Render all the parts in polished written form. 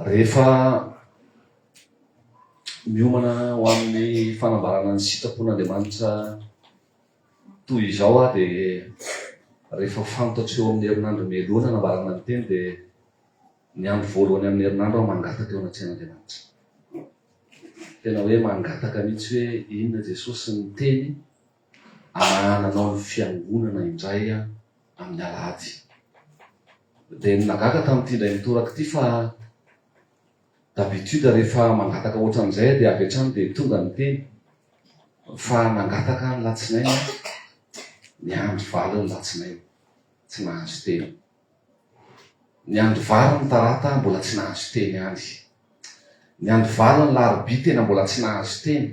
rehefa miomana ho amin'ny fanambarana ny sitrapon'Andriamanitra toy izao a dia rehefa fantatra eo amin'ny herinandro mialoana anambarana ny teny dia ny andro voalohany amin'ny herinandro aho mangataka eo anatreh'Andriamanitra. Tena hoe mangataka mihitsy hoe inona Jesosy ny teny ananao ny fiangonana indray amin'ny alahady. Dia nagaga tamin'ity indray mitoraka ity fa d'habitude rehefa mangataka ohatran'izay dia avy hatrany dia tonga ny teny fa nangataka ny latsinainy ny andro valo ny latsinainy tsy nahazo teny, ny andro valo ny talata mbola tsy nahazo teny ihany, ny andro valo ny larobia tena mbola tsy nahazo teny.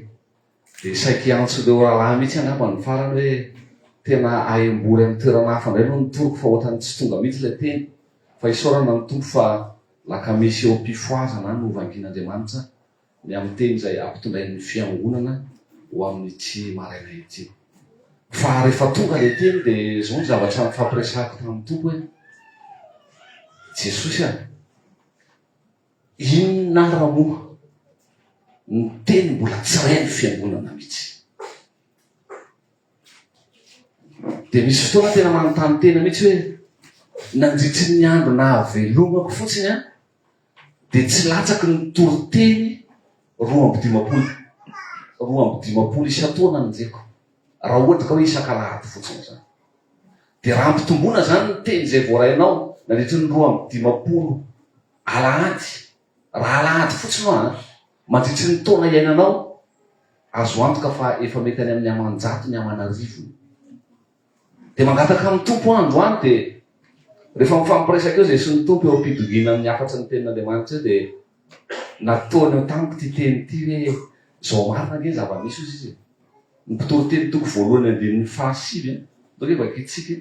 Dia saiky antso leo rahalahy mihitsy angamba ny farany hoe tena aembory amin'ny toerana hafa indray no nitoroko fa ohatrany tsy tonga mihitsy ilay teny, fa isaorana ny tompo fa laka misy eo am-pifoazana no vangin'Andriamanitra ny amin'ny teny izay ampitondray ny fiangonana ho amin'ny tsy maraina ity. Fa rehefa tonga ilay teny dia izao ny zavatra nifampiresahako tamin'ny tompo hoe Jesosy inona raha moa ny teny mbola tsy ray ny fiangonana mihitsy. Dia misy fotoana tena manontany tena mihitsy hoe nandritry ny andro nahavelomako fotsiny dia tsy latsaky ny toriteny 2:50 isan-taona nojeko raha ohatra ka hoe isan-kalahady fotsiny zany. Dia raha ampitomboana zany ny teny izay voarainao nandritry ny 2:50 alahady, raha alahady fotsiny mandritry ny taona iainanao, azo antoka fa efa mety any amin'ny aman-jato ny aman'arivo. Dia mangataka amin'ny tompo andro any dia rehefa mifampiresaka eo izay sy ny tompo eo am-pidogina amin'ny afatsy ny tenin'Andriamanitra dia nataony eo tamiko ty teny ity hoe zao marina nge zava-misy ozy izy. Ny mpitoro teny toko voalohany 9:7 doko vakitsika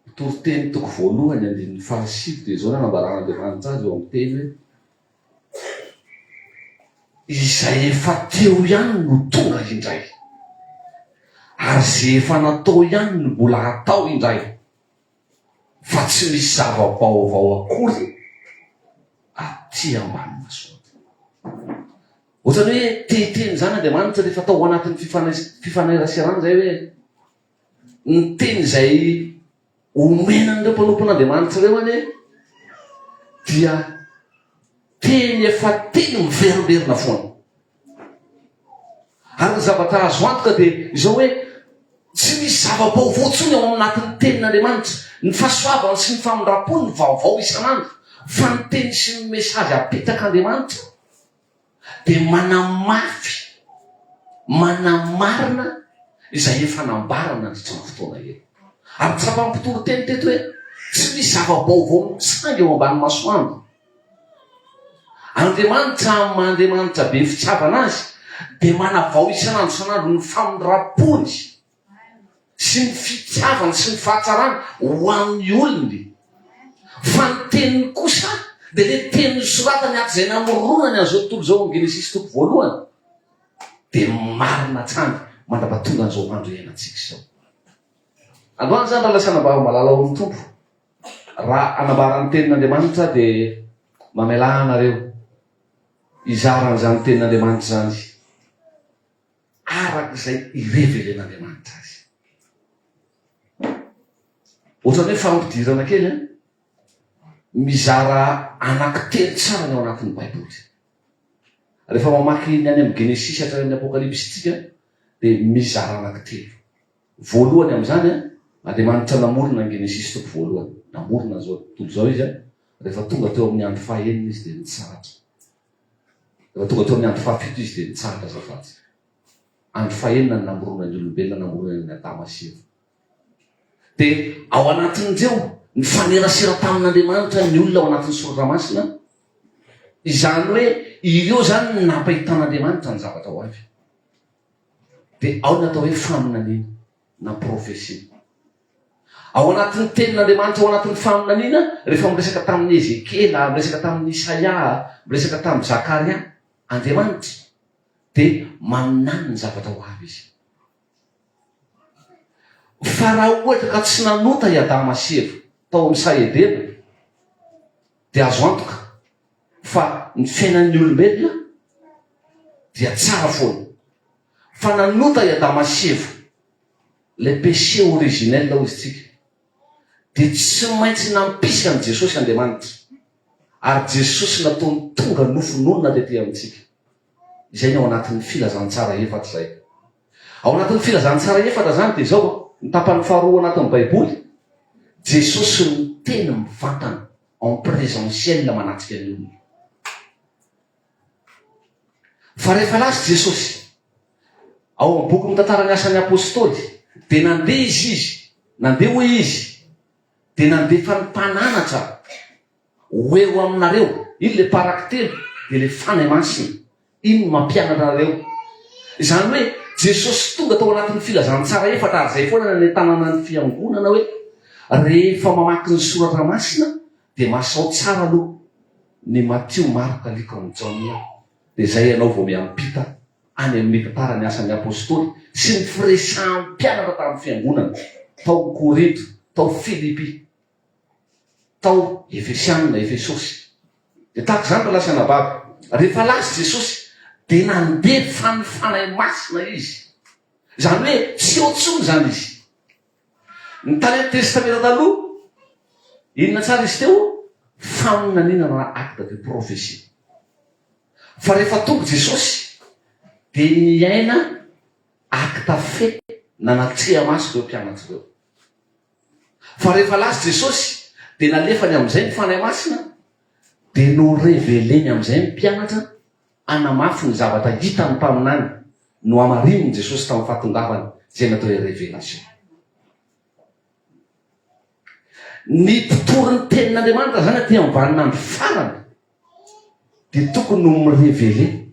mpitoro teny toko voalohany 9:7 dia zao nanambaran'Andriamanitra azy eo amin'ny teny hoe izay efa teo ihany no tonga indray ary zay efa natao ihany no mbola atao indray fa tsy misy zava-baovao akory aty ambany masoandro. Ohatrany hoe teteny zany Andriamanitra rehefa atao anatin'ny fifaneraserana zay hoe ny teny izay omenan'ireo mpanompon'Andriamanitra ireo any dia teny efa teny miverimberina foana. Ary ny zavatra azo antoka dia izao hoe tsy misy zava-baovao tsony ao anatin'ny tenin'Andriamanitra. Ny fahasoavana sy ny famindram-pony ny vaovao isan'andro, fa ny teny sy ny mesazy apetak'Andriamanitra dia manamafy, manamarina izay efa nambarana nandritra ny fotoana eny. Ary tsy afa-mpitoro teny teto hoe tsy misy zava-baovao mitsangy eo ambany masoandro. Andriamanitra be fitiavana azy dia manavao isan'andro isan'andro ny famindram-pony sy ny fitiavana sy ny fahatsarana ho amin'ny olony. Fa ny teniny kosa dia le teniny soratany ato izay namoronany an'izao tontolo izao ny Genesisy toko voalohany dia marina tsany mandrapatonga an'izao andro iainantsika izao. Androany zany raha lasa anambara malala ao amin'ny tompo, raha anambaran'ny tenin'Andriamanitra dia mamelaha anareo izaran'izany tenin'Andriamanitra zany arak'izay irevelen'Andriamanitra azy. Ohatrany hoe fampidirana kely mizara anankitelo tsara ny ao anatin'ny Baiboly. Rehefa mamaky ny any amin'ny Genesisy hatrany amin'ny Apokalipsitsika dia mizara anankitelo. Voalohany amin'izany Andriamanitra namorona ny Genesisy toko voalohany, namorona zao tontolo zao izy rehefa tonga teo amin'ny andro fahaenina izy dia nitsaratra. Rehefa tonga teo amin'ny andro fahafito izy dia nitsaratra zafady. Andro fahaenina ny namorona ny olombelona, namorona ny Adama sy Eva. Dia ao anatin'ireo ny fanerasera tamin'Andriamanitra ny olona ao anatin'ny sorotramasina, izany hoe ireo zany nampahitan'Andriamanitra ny zavatra ho avy. Dia ao ny atao hoe faminaniana na profesia. Ao anatin'ny tenin'Andriamanitra, ao anatin'ny faminaniana, rehefa miresaka tamin'ny Ezekela, miresaka tamin'ny Isaia, miresaka tamin'ny Zakaria, Andriamanitra dia maminany ny zavatra ho avy izy. Fa raha ohatra ka tsy nanota i Adama sy Eva tao amin'ny Saedena, dia azo antoka fa ny fiainan'ny olombelona dia tsara foana fa nanota i Adama sy Eva le péché originel ho izy tsika dia tsy maintsy nampisika an' Jesosy Andriamanitra ary Jesosy nataony tonga nofononona tetỳ amintsika. Izay ny ao anatin'ny filazantsara efatra zay. Ao anatin'ny filazantsara efatra zany dia zao ny tapany faharoa anatin'ny Baiboly, Jesosy ny teny mivantana en présentiel manatrika ny olona. Fa rehefa lasy Jesosy ao amin'ny boky mitantara ny asan'ny apôstôly dia nandeha izy nandeha hoe izy dia nandefa ny mpananatra hoeo aminareo. Iny le paraktely dia le fanahy masina. Iny mampianatra anareo. Izany hoe Jesosy tonga tao anatin'ny filazantsara efatra ary zay foana ny tanana ny fiangonana hoe rehefa mamaky ny soratra masina dia masao tsara aloha ny Matthieu, Marc, Luc, Jean. Dia zay ianao vao miampita any amin'ny mitantara ny asan'ny apôstôly sy ny firesahampianatra tamin'ny fiangonana tao Korinto, tao Filipi, tao Efesianina, Efesosy. Dia tahaka zany lasa nababy. Rehefa lasy Jesosy dia nandeha fanifanahy masina izy. Zany hoe tsy ohatsony zany izy. Ny tany testamenta taloha, inona tsara izy teo? Faminaninana acte de prophétie. Fa rehefa tonga Jesosy dia niaina acte fait nanatreha maso ireo mpianatra ireo. Fa rehefa lasy Jesosy dia nalefany amin'izay ny fanahy masina dia no révéleny amin'izay ny mpianatra anamafy ny zavatra hitany taminany no amarininy Jesosy tamin'ny fahatongavany zay natao hoe révélation. Ny mpitory ny tenin'Andriamanitra zany aty amin'ny vaninandro farany dia tokony no mirévélé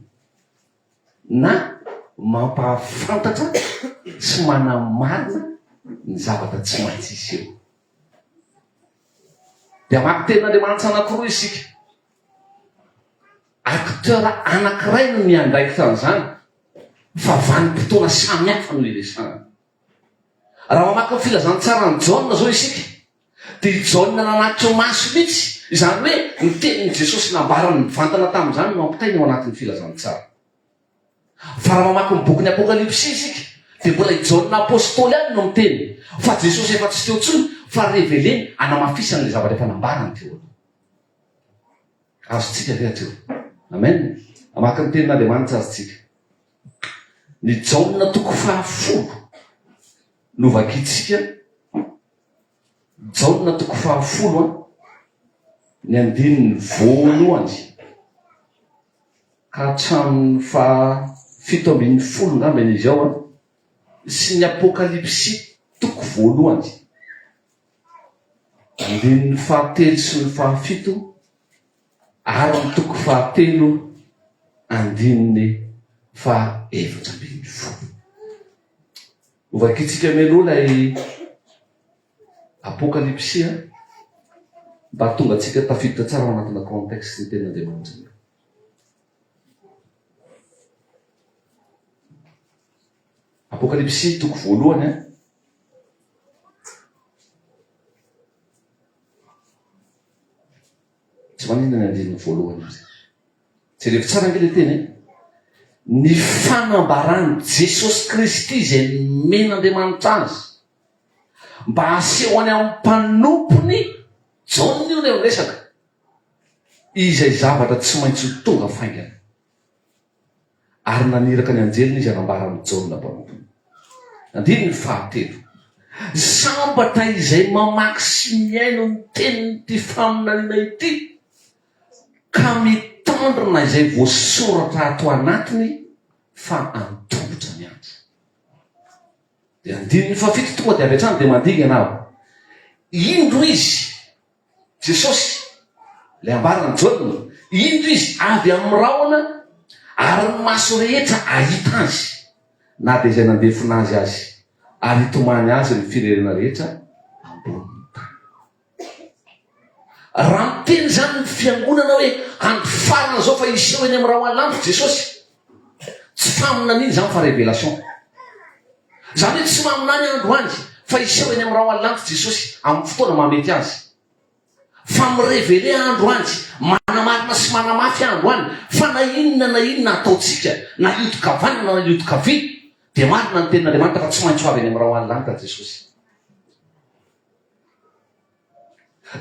na mampahafantatra sy manamarina ny zavatra tsy maintsy iseho. Dia mamaky tenin'Andriamanitra anankiroa isika. Acteur anankiray no miandraikitra an'izany fa vanim-potoana samihafa no iresana. Raha mamaky ny filazantsara ny Jaona zao isika dia Jaona nanatitra maso mihitsy. Izany hoe ny tenin'i Jesosy nambarany mivantana tamin'izany no ampitainy ao anatin'ny filazantsara. Fa raha mamaky ny bokin'ny Apokalipsy isika dia mbola i Jaona apôstôly any no miteny fa Jesosy efa tsy teo intsony fa révéleny anamafisany le zavatra efa nambarany teo. Azotsika ve ateo? Amen. Mamaky ny tenin'Andriamanitra azotsika. Ny Jaona toko 10 no vakitsika. Jaona toko 10 ny andininy voalohany ka hatramin'ny 7 ngambany izy ao sy ny Apokalipsy toko voalohany andininy 3 sy ny 7 ary ny toko 3 andininy 4. Ovakitsika melo ilay Apokalipsy mba tonga atsika tafiditra tsara ao anatina contexte ny tenin'Andriamanitra. Apokalipsy toko voalohany tsy maninona ny andininy voalohany izy. Tsy rehefa tsara ange le teny ny fanambarany Jesosy Kristy izay men'Andriamanitra azy mba aseho any amin'ny mpanompony Jaona io no resaka izay zavatra tsy maintsy tonga faingana ary naniraka ny anjeliny izy anambara amin'ny Jaona mpanompony. Andininy 7 sambatra izay mamaky sy miaino ny tenin'ity faminaniana ity ka mitandrina izay voasoratra ato anatiny fa antobotra ny andro. Dia andininy 7 tonga dia avy hatrany dia mandigy ianao. Indro izy Jesosy le ambarana Jaona, indro izy avy amin'ny rahona ary ny maso rehetra ahita azy na dia izay nandefina azy azy ary hitomany azy ny firenena rehetra amboniny tany. Raha miteny zany ny fiangonana hoe andro farana zao fa iseho eny amin'ny rahona lampo Jesosy, tsy faminaniny zany fa révélation. Zany hoe tsy maminany andro angy fa iseho eny amin'ny rahona lampo Jesosy amin'ny fotoana mamety azy. fa mirevele andro anjy manamarina sy manamafy andro any fa na inona ataotsika na iotoka vanina na iotoka vy dia marina ny tenin'Andriamanitra fa tsy maintsy ho avy any amin'ny raha ho any lanitra Jesosy.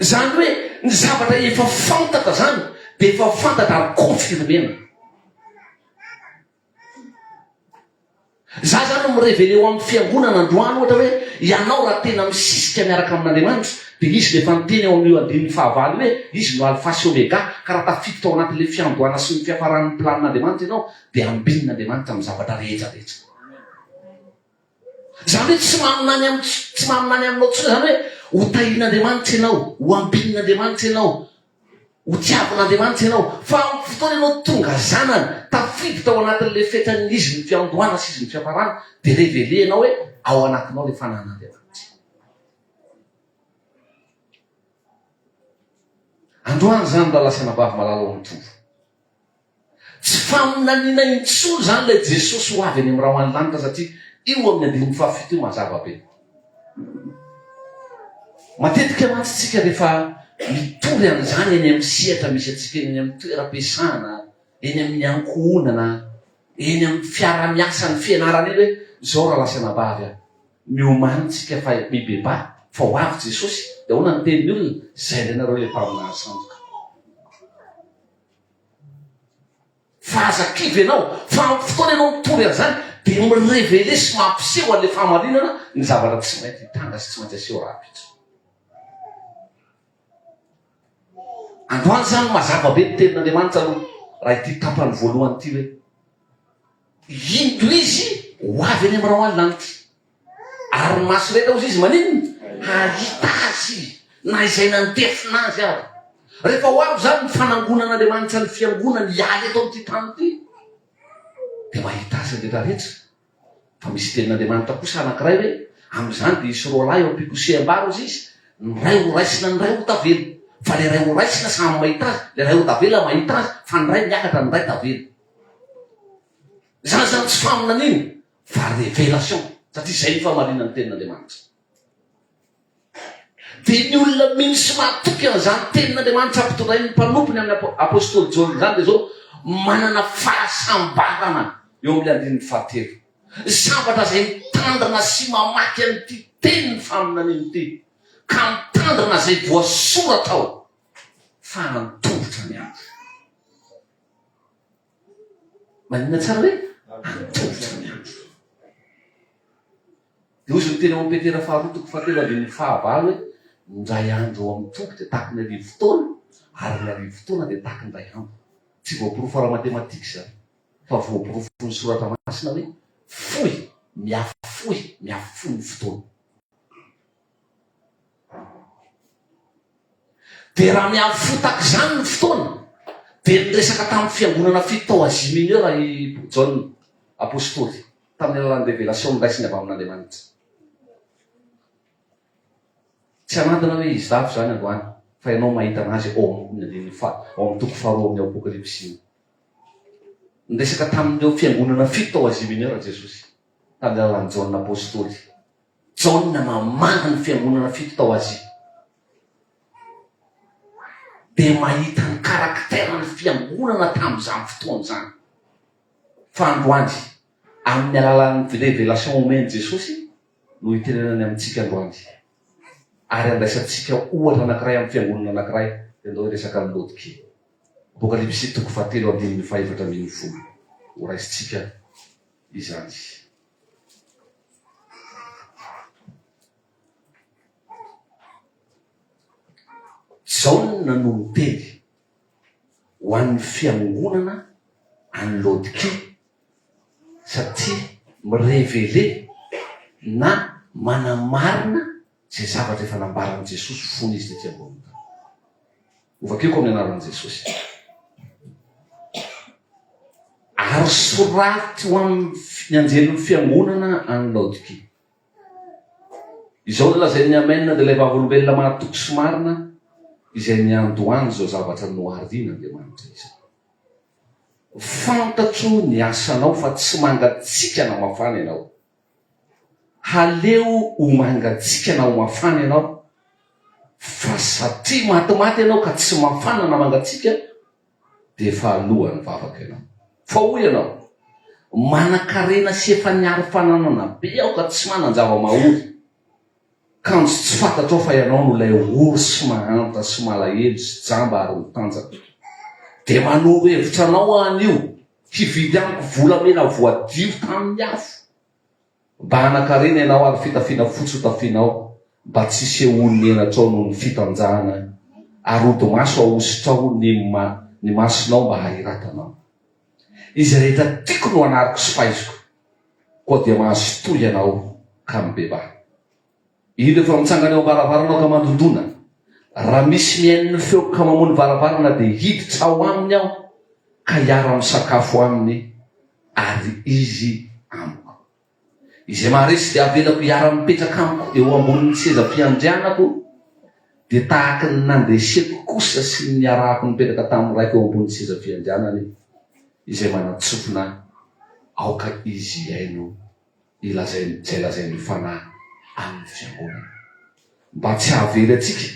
Zany hoe ny zavatra efa fantatra zany dia efa fantatra ary confirmena. Za zany mirevele eo amin'ny fiangonana androany ohatra hoe ianao raha tena misisika miaraka amin'Andriamanitra dia izy rehefa niteny ao amin'io andininy fahavalo hoe izy no alfa sy omega ka raha tafiditra tao anatin'ilay fiandohana sy ny fiafaran'ny planin'Andriamanitra ianao dia ambin'Andriamanitra amin'ny zavatra rehetrarehetra. Zany hoe tsy maminany aminao tsoa zany hoe ho tahin'Andriamanitra ianao, ho ambin'Andriamanitra ianao, ho tiavin'Andriamanitra ianao, fa amin'ny fotoana ianao tonga zanany tafiditra ao anatin'ilay fetran'izy ny fiandohana sy izy ny fiafarana dia revelenao hoe ao anatinao ilay fanan'Andriamanitra. Androany zany mba lasana vavy malala ao mitovy. Tsy faminaniana intsony zany ilay Jesosy ho avy any amin'ny raha ho any lanitra satria io amin'ny andininy fahafito io mazava be. Matetika mantsy tsika rehefa mitory an'izany eny amin'ny sehatra misy atsika eny amin'ny toeram-piasana, eny amin'ny ankohonana, eny amin'ny fiara-miasa ny fianarana eny hoe zao raha lasana vavy aho miomanitsika fa mibeba fa ho avy Jesosy dia ahoana ny tenin'ny olona izay ianareo ilay mpaminany sandoka. Fa azakivy ianao fa amin'ny fotoana ianao mitory an'izany dia mirevele sy mampiseho an'ilay fahamarinana ny zavatra tsy maintsy hitanga sy tsy maintsy aseho raha-pitso. Androany zany mazava be ny tenin'Andriamanitra aloha raha ity tapany voalohany ity hoe ino izy ho avy any amin'ny raha ho any lanitra ary ny maso rehetra ozy izy maninona ahita azy na izay nandefina azy ary. Rehefa ho avy zany ny fanangonan'Andriamanitra ny fiangonana ialy eto amin'ity tany ity dia mahita azy rehetrarehetra. Fa misy tenin'Andriamanitra kosa anankiray hoe amin'izany dia isy roa lahy eo am-pikoseham-bary ozy izy, ny ray ho raisina ny ray ho tavela. Fa le ray ho raisina samy mahita azy, le ray ho tavela mahita azy, fa ny ray miakatra ny ray tavela. Zany zany tsy faminanina fa révélation satria izay ny fahamarinana ny tenin'Andriamanitra. Dia ny olona mino sy mahatoky an'izany tenin'Andriamanitra ampitondrainy ny mpanompony amin'ny apôstôly Jaona zany dia zao manana fahasambarana eo amin'ilay andininy fahatelo. Zavatra izay mitandrina sy mamaky an'ity teniny faminaniny ity ka mitandrina izay voasorata ao fa antovotra ny andro. Maninona tsara hoe antovotra ny andro. Dia ozy ny teny ao amin'ny Petera faharotoko fahatelo andininy fahavalo hoe ndray andro ao amin'ny tompo dia tahaka ny arivo fotoana ary ny arivo fotoana dia tahaka ny iray andro. Tsy voapirofo ara-matematika zany fa voapirofo ny soratra masina hoe fohy miafoy ny fotoana. Dia raha miafoy tahaka izany ny fotoana dia niresaka tamin'ny fiangonana fito tao Azia Minera i Jaona apôstôly tamin'ny alalan'ny révélation niraisiny avy amin'Andriamanitra. Tsy anantona hoe izy dafo zany androany fa ianao mahita anazy ao amin'ny toko faharoa amin'ny Apokalipsy. Niresaka tamin'ireo fiangonana fito tao Azia Minera Jesosy tamin'ny alalan'ny Jaona apôstôly. Jaona mamana ny fiangonana fito tao Azia. Dia mahita ny karaktera ny fiangonana tamin'izany fotoana izany. Fa androany amin'ny alalan'ny révélation omeny Jesosy no hitenenany amintsika androany. Ary andraisantsika ohatra anankiray amin'ny fiangonana anankiray dia andao resaka amin'ny Laodikia. Apokalipsy toko fahatelo andininy fahaefatra ambin'ny folo. Ho raisitsika izany. Jaona no miteny ho an'ny fiangonana any Laodikia satria mirevele na manamarina izay zavatra efa nambaran'i Jesosy fony izy tetỳ ambony tany. Ovakeko amin'ny anaran'i Jesosy. Ary soraty ho amin'ny anjelin'ny fiangonana any Laodikia. Izao lazain'ny amenina dia ilay vavolombelona mahatoky sy marina izay niandohany zao zavatra noharian'Andriamanitra izy. Fantatro ny asanao fa tsy mangatsika na mafana ianao. Haleo ho mangatsika na ho mafana ianao fa satria matimaty ianao ka tsy mafanana mangatsika de fa alohany vavaka ianao. Fa hoy ianao manakarena sy efa niary fananana be aho ka tsy manan-java-mahory, kanjo tsy fantatrao fa ianao no lay ory sy mahanta sy malahelo sy jamba ary mitanjaka. De manoro hevitra anao an'io hividy amiko volamena voadio tamin'ny afo, mba hanakarena ianao ary fitafiana fotsy hotafianao, mba tsy sehoany enatrao no ny fitanjahana ary ody maso ahositrao ny masonao mba hahiratanao. Izy rehetra tiako no anariko sy faiziko, koa dia mahazo toy ianao ka mibebaha. Ino efa mitsangana eo am-baravarana ka mandondona, raha misy mihain'ny feo ka mamony varavarana de hiditra ao aminy aho ka hiara misakafo aminy ary izy amiko. Izay maharesy de avelako hiara mipetraka amiko eo ambonin'ny seza fiandrianako, de tahaka ny nandeseko kosa sy ny niarahako nipetraka tamin'ny raiko eo ambonin'ny seza fiandrianany, izay manatsofina aoka izy iaino ilazay zay lazainy fanahy amin'ny fiangonana. Mba tsy hahavely atsika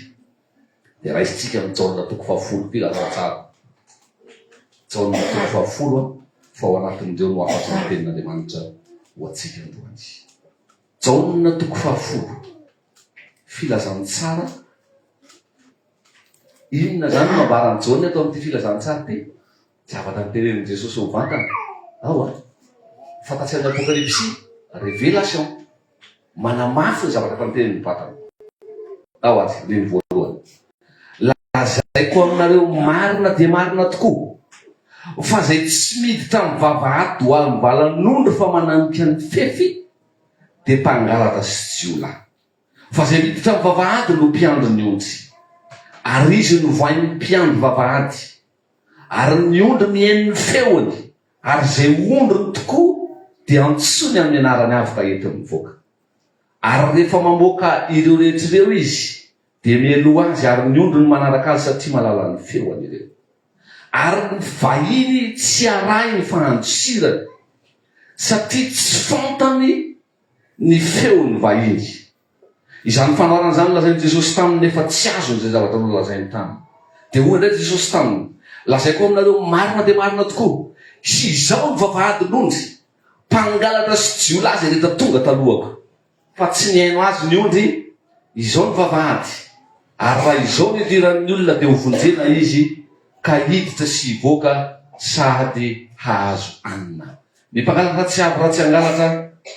de raisitsika amin'ny Jaona 10 ty lazao tsara. Jaona 10 fa ao anatin'ireo no afatsy ny tenin'Andriamanitra ho atsika androany. Jaona 10 filazany tsara. Inona zany mambarany Jaona atao amin'ity filazany tsara ty? Zavatra nitenenin Jesosy ho vantana. Ao fantatsy amin'ny Apokalipsy, révélation, manamafy ny zavatra nitenenin vatana. Ao aty reny voalohany. Lazaiko aminareo marina dia marina tokoa fa zay tsy miditra amin'ny vavahady ho ambalan'ondry fa mananika ny fefy de mpangalatra sy jiolahy. Fa zay miditra amin'ny vavahady no mpiandro ny ondry, ary izy no vohain'ny mpiandro vavahady, ary ny ondry mihain'ny feony, ary zay ondriny tokoa dia antsony amin'ny anarany avy ka ety mivoaka. Ary rehefa mamoaka ireo rehetr'ireo izy de mialoha azy, ary ny ondriny manaraka azy satria malala ny feony ireo. Ary ny vahiny tsy arahiny fahandosirany satria tsy fantany ny feony vahiny. Izany fanaorana zany lazainy Jesosy taminy nefa tsy azony zay zavatra no lazainy taminy. De hoy ndray Jesosy taminy, lazaiko aminareo marina de marina tokoa, sy izao ny vavahadin'ondry, mpangalatra sy jiolahy zay rehetra tonga talohako. Fa tsy nihaino azy ny ondry, izao ny vavahady, ary raha izao ny idiran'ny olona de ho vonjena izy ka hiditra sy hivoaka sady hahazo anina. Ny mpangalatra tsy avy raha tsy angalatra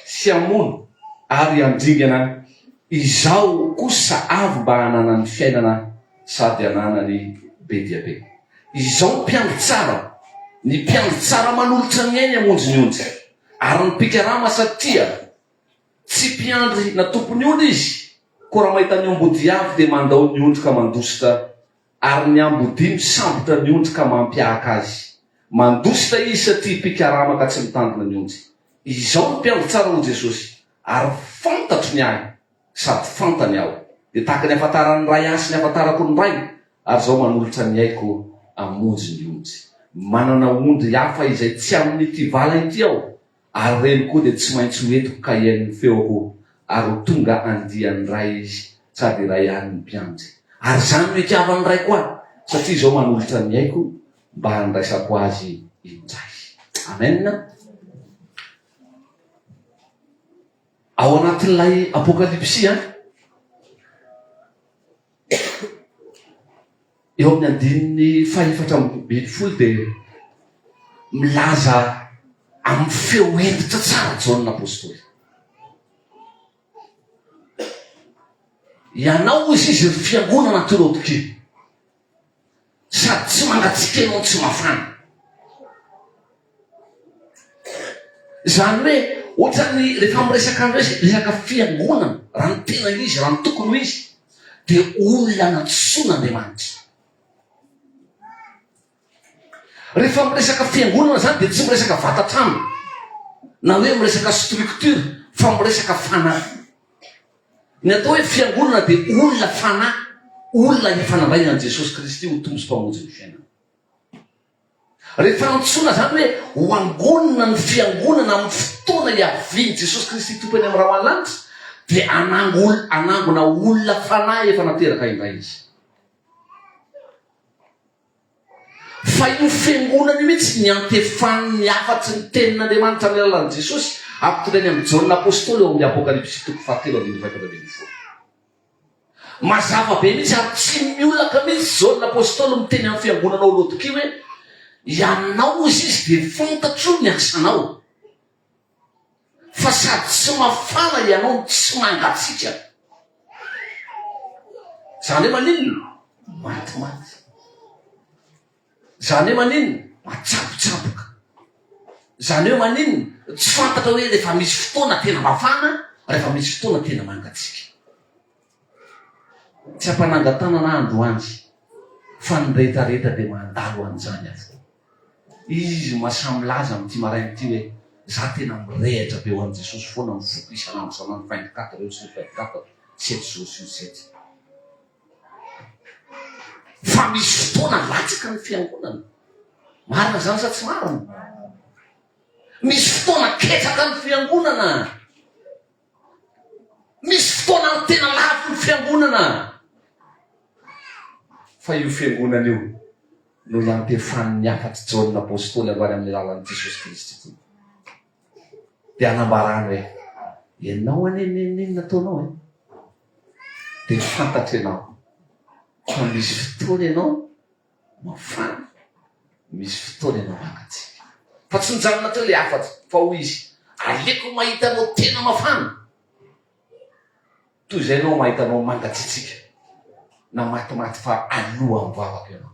sy amono ary andringana, izao kosa avy mba hanana ny fiainana sady hananany be dia be. Izao mpiandro tsara, ny mpiandro tsara manolotra ny ainy amonjy ny ondry, ary ny pikarama satria tsy mpiandry na tompony ondry izy, ko raha mahita ny ambody avy de mandao ny ondry ka mandositra, ary ny ambody misambotra ny ondry ka mampiahaka azy. Mandositra izy satria mpikarama ka tsy mitandrina ny ondry. Izao ny mpiandro tsara ho Jesosy, ary fantatro ny ahy sady fantany aho, de tahaka ny afantaran'ny ray ahy sy ny afantarako ny ray, ary zao manolotra ny aiko amonjy ny ondry. Manana ondry hafa izay tsy amin'ity vala ity aho, ary reny koa de tsy maintsy hoentiko ka iain'ny feoko, ary ho tonga andian'ny ray izy sady ray ihany ny mpiandry. Ary zany no itiavan'ny ray koa, satria zao manolotra ny aiko mba handraisako azy indray. Amen. Ao anatin'ilay Apokalipsy eo amin'ny 4:20 de milaza amin'ny feo hevitra tsara Jaona apôstôly. Ianao izy ry fiangonana ty Laodikea, sady tsy mangatsika ianao tsy mafana. Zany hoe ohatrany rehefa miresaka resaka fiangonana, raha ny tena izy, raha ny tokony ho izy, de olona natsoan'Andriamanitra. Rehefa miresaka fiangonana zany de tsy miresaka vatatrano na hoe miresaka structure, fa miresaka fanahy. Ny atao hoe fiangonana de olona fanahy, olona hifanambaina Jesosy Kristy ho tombo sy mpamonjy ny fiainana. Rehefa antsoina zany hoe ho angonina ny fiangonana amin'ny fotoana hiaviany Jesosy Kristy tompony amin'ny raha malanitra, de anangona olona fanahy efa nateraka indray izy. Fa io fiangonana io mihitsy ny antefan'ny afatsy ny tenin'Andriamanitra amin'ny alalan'i Jesosy ampitorainy amin'ny Jaona apôstôly eo amin'ny Apokalipsy 4:24. Mazava be mihitsy ary tsy miolaka mihitsy Jaona apôstôly miteny amin'ny fiangonanao Laodikia hoe ianao izy de fantatro ny asanao, fa sady tsy mafana ianao tsy mangatsika. Zany hoe maninona? Matimaty. Zany hoe maninona? Matsapotsapoka. Zany hoe maninona? Tsy fantatra hoe rehefa misy fotoana tena mafana, rehefa misy fotoana tena mangatsika. Tsy ampanangatana na androany, fa ny rehetrarehetra dia mandalo an'izany avokoa. Izy masamy laza amin'ity maraina ity hoe za tena mirehatra be ho an'i Jesosy foana ny foko isanandro sanandro 24 eo sy 24 7 jours sur 7. Fa misy fotoana latsaka ny fiangonana. Marina zany sa tsy marina? Misy fotoana ketsaka ny fiangonana. Misy fotoana tena lavo ny fiangonana. Fa io fiangonana io no nantefan'ny afatsy Jaona apôstôly avy amin'ny alalan'i Jesosy Kristy. Dia anambarany hoe ianao anenenenina ataonao dia fantatra ianao fa misy fotoana ianao mafana, misy fotoana ianao mangatsika. Fa tsy nijanona teo le afatsy fa ho izy aleko mahita anao tena mafana toy izay ianao mahita anao mangatsitsika na matimaty fa aloha mivavaka ianao.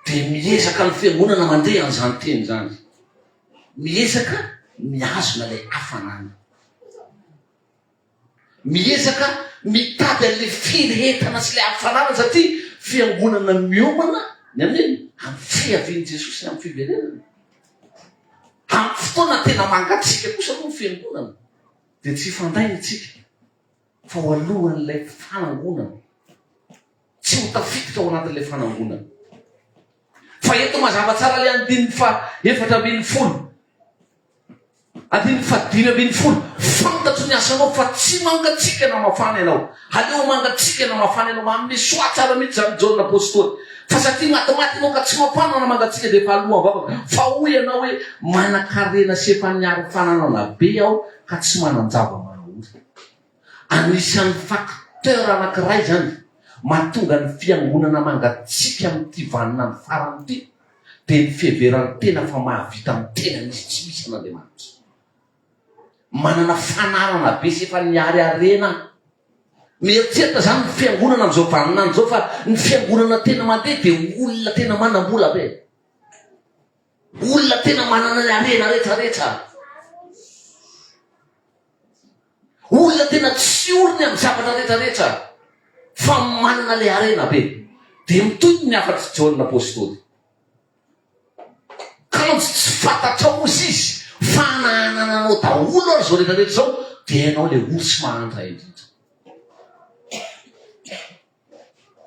Dia miezaka ny fiangonana mandeha an'izany teny zany. Miezaka miazona ilay hafanana. Miezaka mitady an'ilay firehetana sy ilay hafanana satria fiangonana miomana ny amin'ny fiavian'i Jesosy amin'ny fiverenana. Amin'ny fotoana tena mangatsika kosa moa ny fiangonana dia tsy fandaina itsika fa ho alohan'ilay fanangonana, tsy ho tafiditra ao anatin'ilay fanangonana. Fa eto mazava tsara le 4:4 5:5 fantatro ny asanao fa tsy mangatsika na mafana ianao. Aleo mangatsika na mafana ianao manome soa tsara mihitsy zany Jaona apôstôly. Fa satria matimaty ianao ka tsy mafana na mangatsika dia efa aloha mivavaka. Fa hoy ianao hoe manan-karena sy efa niaro fananana be aho ka tsy manan-java manahory. Anisan'ny facteur anankiray zany mahatonga ny fiangonana mangatsika amin'ity vanona ny farany ity dia ny fiheveran'ny tena fa mahavita amin'ny tena misy tsy misy an'Andriamanitra. Manana fanarana be sy efa niariarena. Mieritseritra zany ny fiangonana amin'izao vanona an'izao fa ny fiangonana tena mandeha dia olona tena manam-bola be. Olona tena manana ny arena rehetrarehetra. Olona tena tsy oriny amin'ny zavatra rehetrarehetra fa manana le arena be. Dia mitoy ny afatsy Jaona apôstôly. Kanjo tsy fantatrao izy fa nananao daholo ary zao rehetrarehetra zao dia ianao le osy mahantra indrindra.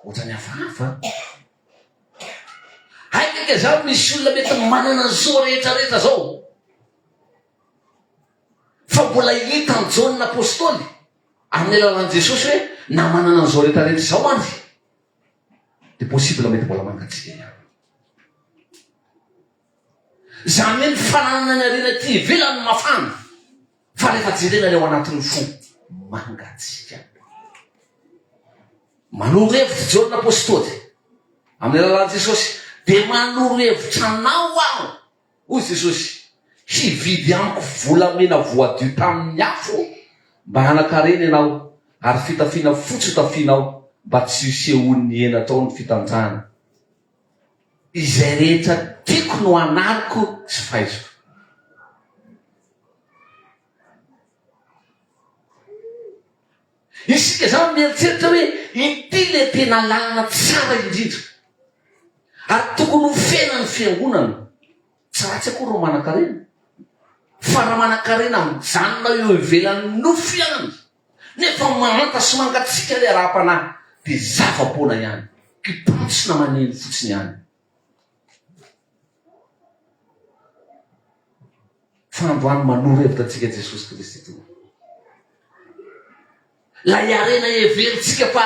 Ohatrany hafahafa. Haikaka zao misy olona mety manana zao rehetrarehetra zao. Fa mbola hita ny Jaona apôstôly amin'ny alalan'i Jesosy hoe na manana an'izao rehetrarehetra zao any dia possible mety mbola mangatsika ihany. Zany hoe ny fananana ny arena ity ivelany mafana fa rehefa jerena ny ao anatin'ny fo mangatsika. Manoro hevitra Jaona apôstôly amin'ny alalan'i Jesosy dia manoro hevitra anao aho hoy Jesosy hividy amiko volamena voadio tamin'ny afo mba hanan-karena ianao ary fitafiana fotsy tafianao mba tsy hisehon'ny hena tao ny fitanjahana. Izay rehetra tiako no anariko sy fahaiziko. Isika zany mieritreritra hoe ity le tena lalana tsara indrindra ary tokony ho fena ny fiangonana. Tsy ratsy akory ro manan-karena fa raha manan-karena mijanona eo ivelan'ny nofo ihany nefa mananta sy mangatsika le raha-panahy dia zava-poana ihany kipatsy na maneno fotsiny ihany. fa androany manoro hevitra antsika Jesosy Kristy tompo. La iarena everitsika fa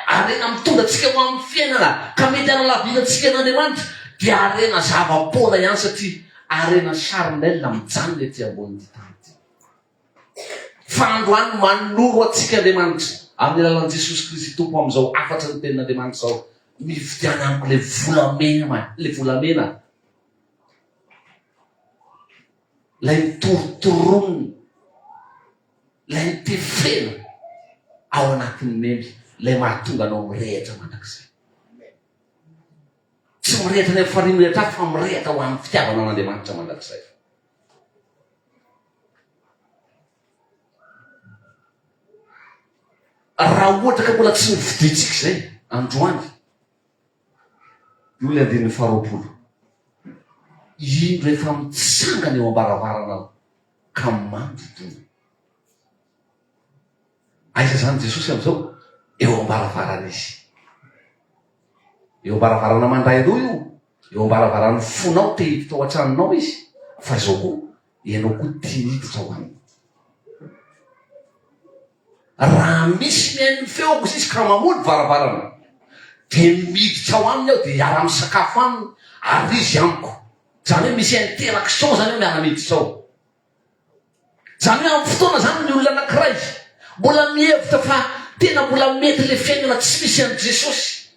arena mitondra antsika ho amin'ny fiainana ka mety analaviana antsika n'Andriamanitra dia arena zava-poana ihany satria arena sarinella mijanona ety amboniny tany ity. Fa androany manoro antsika Andriamanitra amin'ny alalan'i Jesosy Kristy tompo amin'izao afatra ny tenin'Andriamanitra izao mividiana amiko le volamena lay mitorotorony lay mitefena ao anatin'ny memy lay mahatonga anao mirehatra mandrakizay. Tsy mirehatra ny fariny mirehatra fa mirehatra ho amin'ny fitiavana an'Andriamanitra mandrakizay. Raha ohatra ka mbola tsy nividitsika izay androany io le andininy faharoapolo ino rehefa mitsangana eo ambaravarana ka mandodona. Aiza zany Jesosy amin'izao eo ambaravarana izy, eo ambaravarana mandray aloha io, eo ambaravarana fonao te hiditra ao an-tranonao izy, fa izao koa ianao koa tia hiditra ao aminy. Raha misy mihaino feoko izy ka mamody varavarana dia miditra ao aminy aho dia hiara-misakafo aminy ary izy amiko. Zany hoe misy interaction zany hoe miara-miditra ao. Zany hoe amin'ny fotoana zany ny olona anankiray mbola mihevitra fa tena mbola mety le fiainana tsy misy an'i Jesosy,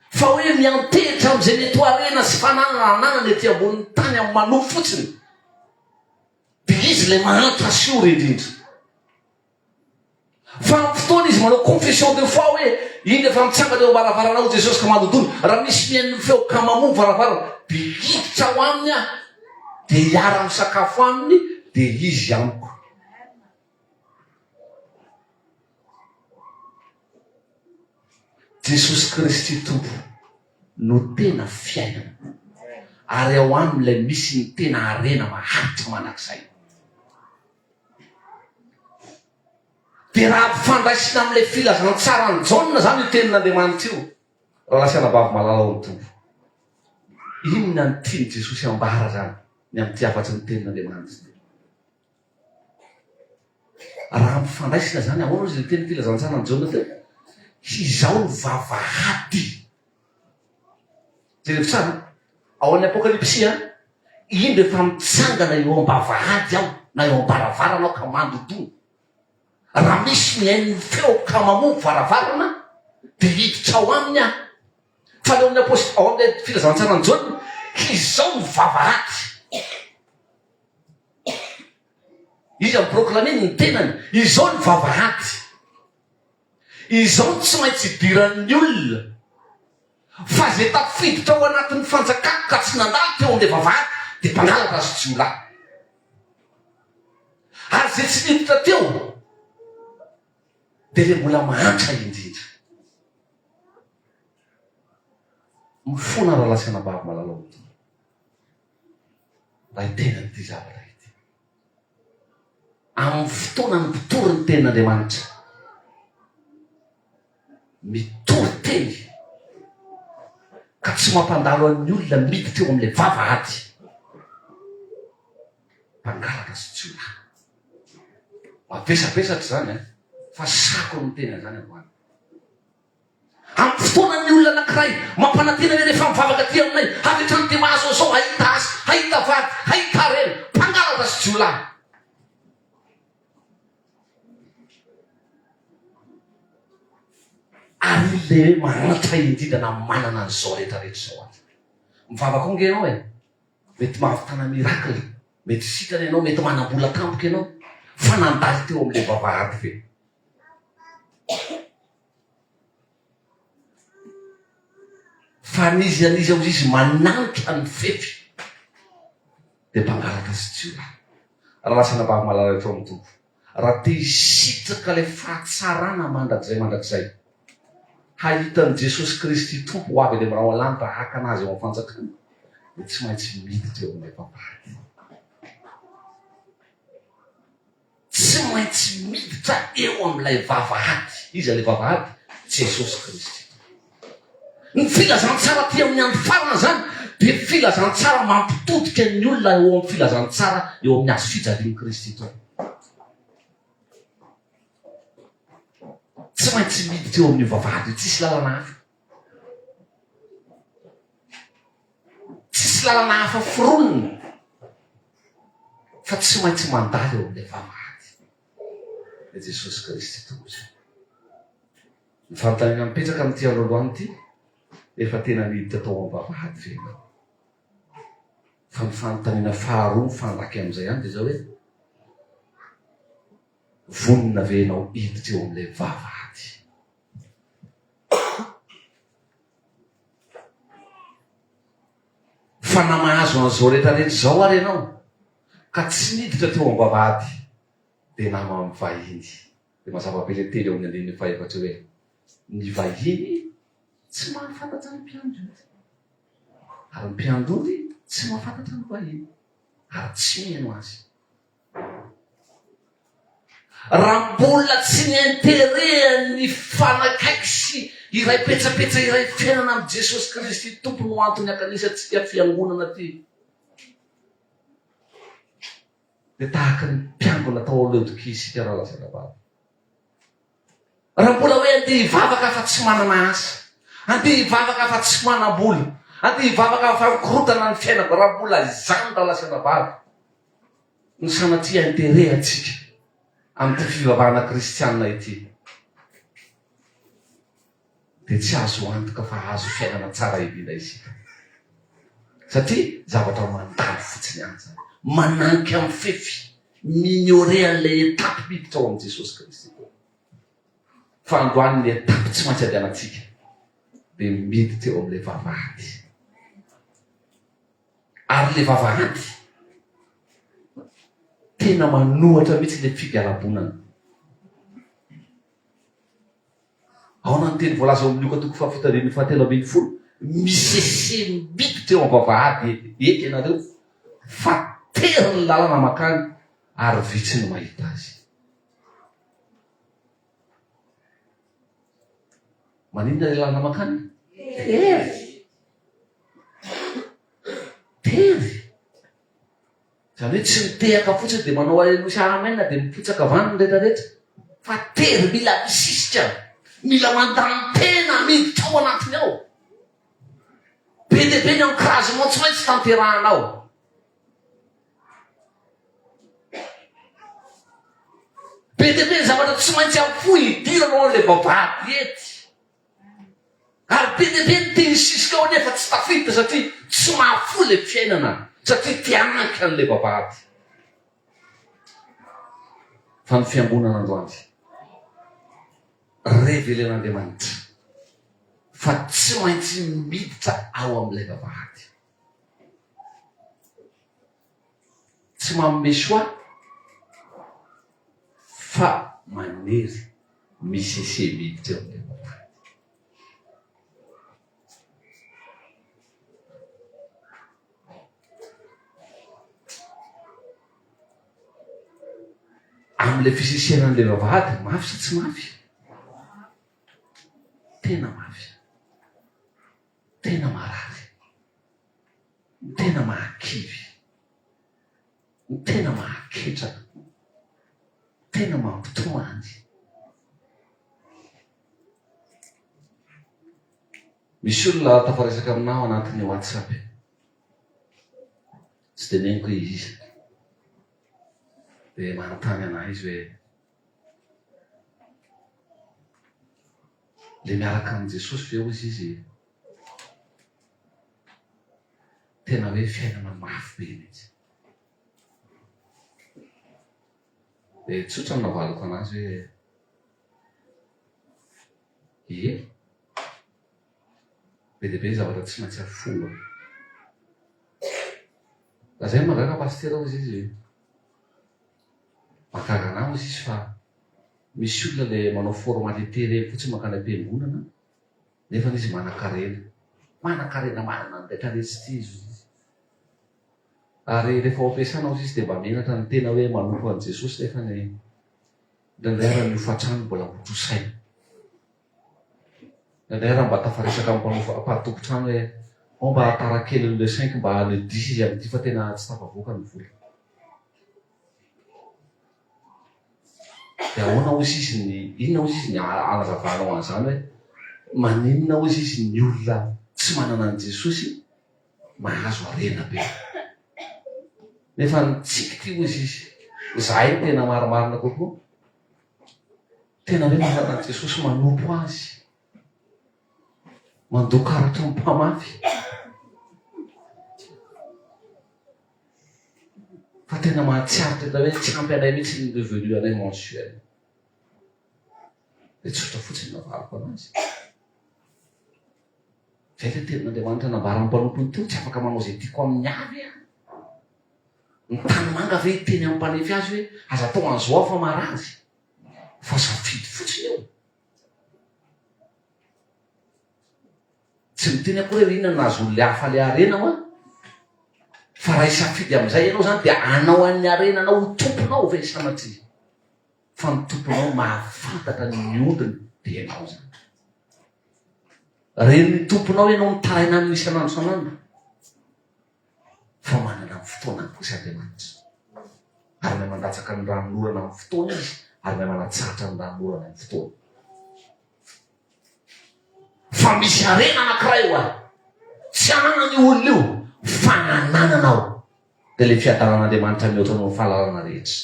fa hoe miantehitra amin'izay mety ho arena sy fananana ananana ety ambonin'ny tany amin'ny manovo fotsiny dia izy le mahantra sy ora indrindra. Fa amin'ny fotoana izy manao confession de foi hoe iny efa mitsangana eo ambaravarana Jesosy ka mandodona, raha misy mihaino feo ka mamono varavarana dia hiditra ao aminy aho dia hiara-misakafo aminy dia izy amiko. Jesosy Kristy tompo no tena fiainana ary ao aminy ilay misy ny tena arena maharitra manakizay. Dia raha mpifandraisina amin'ilay filazantsara ny jaune zany io tenin'Andriamanitra io, raha lasiana bavy malala ao ny tompo. Inona ny tiany Jesosy ambara zany ny amin'ny afatry ny tenin'Andriamanitra. Raha mpifandraisina zany ahoana izy teny filazantsara ny jaune teo? Izao ny vavahady. Jereo tsara ao amin'ny apokalipsia iny rehefa mitsangana eo am-bavahady aho na eo am-baravarana aho ka mandodona, raha misy mihaino feo ka mamono varavarana dia hiditra ao aminy aho. Fa leo amin'ny ao amin'ny filazantsara ny jaune izao ny vavahady. Izy am'proclame ny tenany izao ny vavahady. Izao tsy maintsy idiran'ny olona fa zay tafiditra ao anatin'ny fanjakako ka tsy nandalo teo amin'ilay vavahady dia mpangalatra azy tsy olahy. Ary zay tsy niditra teo dia le mbola mahantra indrindra. Mifona raha lasiana bavy malalao ity raha tenany ity zavatra ity. Amin'ny fotoana ny mpitory ny tenin'Andriamanitra mitory teny ka tsy mampandalo an'ny olona miditra eo amin'ilay vavahady, mpangalatra sy tsy olahy. Mapesapesatra zany fa sako ny tena zany ahoany. Amin'ny fotoana ny olona anankiray mampanantena ny rehefa mivavaka ty aminay avy trano dia mahazo zao hahita azy, hahita vady, hahita reny, mpangalatra sy tsy olahy. Ary le manatra indrindra na manana an'izao rehetrarehetra zao azy. Mivavaka onge ianao mety mahavitana miracle, mety sitrana ianao, mety manam-bola tampoka ianao, fa nandalo teo amin'ilay vavahady ve. Fa nizy anizy ao izy mananitra ny fefy dia mpangalatra sy tsy olahy. Raha lasana bavy malala eto amin'ny tompo, raha te hisitraka ilay fahatsarana mandrakizay hahitan'i Jesosy Kristy tompo ho avy any amin'ny rao alanitra haka anazy eo amin'ny fanjakana dia tsy maintsy miditra eo amin'ilay vavahady. Tsy maintsy miditra eo amin'ilay vavahady. Iza ilay vavahady? Jesosy Kristy. Ny filazantsara ty amin'ny andro farana zany dia filazantsara mampitodika ny olona eo amin'ny filazantsara eo amin'ny azo fijalian'i Kristy tao. Tsy maintsy miditra eo amin'ny vavahady io, tsisy lalana hafa. Tsisy lalana hafa foronina fa tsy maintsy mandalo eo amin'ilay vavahady. E Jesosy Kristy tokoa. Ny fanontaniana mipetraka amin'ity alohaloany ity, efa tena niditra tao amin'ny vavahady venao. Fa ny fanontaniana faharoa mifandraky amin'izay ihany dia zao hoe vonona venao hiditra eo amin'ilay vavahady. Fa na mahazo an'izao rehetrarehetra zao ary ianao ka tsy niditra teo amin'ny vavahady dia nama amin'ny vahiny. Dia mazava be le teny eo amin'ny andininy faefatra hoe ny vahiny tsy mahafantatra ny mpiandry ary ny mpiandry tsy mahafantatra ny vahiny ary tsy miheno azy. Raha mbola tsy nienterehany fanakaiky sy iray petsapetra iray fiainana amin'ny Jesosy Kristy tompony ho antony akanisantsika fiangonana ty, dia tahaka ny mpiangona tao Laodikisy raha lazarabavy. Raha mbola hoe andeha hivavaka fa tsy manana asa, andeha hivavaka fa tsy manam-bola, andeha hivavaka fa mikorotana ny fiainako, raha mbola izany rahalasana vavy ny sanatria interehantsika amin'ity fivavahana kristianina ity, dia tsy azo antoka fa azo fiainana tsara indrindra isika. Satria zavatra mandalo fotsiny any zany, mananika amin'ny fefy, mignorer an'ilay etapy miditra ao amin'i Jesosy Kristy. Fa androany ny etapy tsy maintsy adianantsika dia miditra eo amin'ilay vavahady. Ary ilay vavahady tena manohatra mihitsy ilay figalam-bonana. Ao na ny teny voalaza amin'ny Luka toko fahavalo fahatelo ambin'ny folo, misese miditra eo amin'ny vavahady eky ianareo fa tery ny lalana makany ary vitsy ny mahita azy. Maninona ilay lalana makany? Tery. Izany hoe tsy mitehaka fotsiny dia manao alelosia amen dia mipotsaka vaniny rehetrarehetra, fa tery, mila misisika, mila mandany tena miditra ao anatiny ao. Be dia be ny encouragement tsy maintsy tanterahanao. Be dia be ny zavatra tsy maintsy afoy idiranao an'ilay vavahady ety. Ary be dia be ny tehisisika ao nefa tsy tafita satria tsy mahafoy ilay fiainana, satria tiananky an'ilay vavahady. Fa ny fiangonana androany revelen'Andriamanitra fa tsy maintsy miditra ao amin'ilay vavahady. Tsy manome soa fa manery misese miditra eo amin'ilay vavahady. Amin'ilay fisesenan'ilay vavahady, mafy sy tsy mafy? Tena mafy, tena marary, tena mahakivy, tena mahaketraka, tena mampitomany. Misy olona tafaresaka aminao anatin'ny WhatsApp, tsy teneniko izy dia manontany anahy izy hoe le miaraka amin'i Jesosy ve hozy izy? Tena hoe fiainana mafy be mihitsy. Dia tsotra ny navalako anazy hoe ie, be dia be zavatra tsy maintsy afoha. Lazay magaka pastera hozy izy, makagana hozy izy fa misy olona le manao formalité reny fotsiny makany am-piangonana nefa izy manan-karena manana ny rehetrarehetra ity izy. Ary rehefa ao am-piasana hozy izy dia mba menatra ny tena hoe manompo an'i Jesosy nefa ny indraindray raha miofatrano mbola hotrosaina. Indraindray raha mba tafaresaka amin'ny mpanofa mpatokontrano hoe mba tarakely le 5 mba le 10 izy am'ty fa tena tsy tafavoaka ny vola. De ahoana ozy izy ny inona ozy izy ny anazavanao an'izany hoe maninona ozy izy ny olona tsy manana an' Jesosy mahazo arena be. Nefa nitsika ty ozy izy zahay tena marimarina kokoa tena hoe manana an' Jesosy manompo azy mandokaratra ny mpamafy fa tena mahatsiaro tena hoe tsy ampy anay mihitsy ny revenu anay mensuel de tsotra fotsiny navariko anazy. Zay le tenin'Andriamanitra nambarany mpanompony teo tsy afaka manao zay tiako amin'ny avy a. Ny tany manga ve teny amin'ny mpanefy azy hoe aza tao an'izao aho fa marazy fa safidy fotsiny eo. Tsy miteny akory hoe inona nahazo le hafa le arena moa fa raha isafidy am'izay ianao zany de anao an'ny arena anao tomponao ve sanatria fa ny tomponao mahafantatra ny odiny de ianao zany. Reny ny tomponao ianao mitaraina amin'ny isan'andro san'andro fa manana ny fotoana kosa Andriamanitra ary mahay mandatsaka ny ranolorana amin'ny fotoana izy ary mahay manatsaratra ny ranolorana amin'ny fotoana. Fa misy arena anankiray ho ahy tsy ananany olona io fa nanananao de le fiadaran'Andriamanitra mihoatranao ny fahalalana rehetra.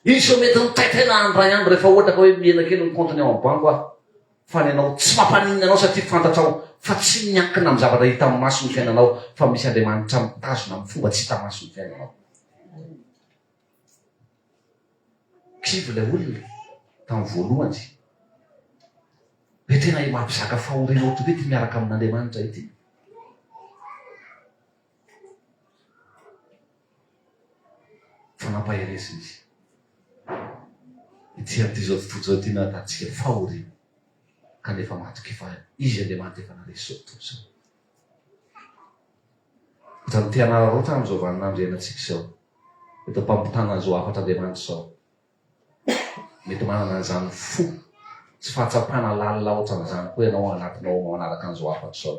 Izy mety nitaitaina andray andro rehefa ohatra ka hoe miena kely ny compteny ao am-bango aho fa ny anao tsy mampaninina anao satria fantatrao fa tsy miankina amin'ny zavatra hita amin'ny maso ny fiainanao fa misy Andriamanitra mitazona amin'ny fomba tsy hita maso ny fiainanao. Kivy ilay olona tamin'ny voalohany hoe tena mampizaka fahoriana ohatra hoe ty miaraka amin'Andriamanitra ity. Fa nampaherezina izy ity am'ty zao tontolo zao ty natatsika fahoriana kanefa matoka efa izy Andriamanitra efa naresoto zao. Ohatrany ty anararoatra am'izao vaninandro iainantsika zao eto mpampitana zao afatra Andriamanitra zao mety manana an'izany fo tsy fahatsapana lalina ohatran'izany koa ianao anatinao manaraka an'izao afatra zao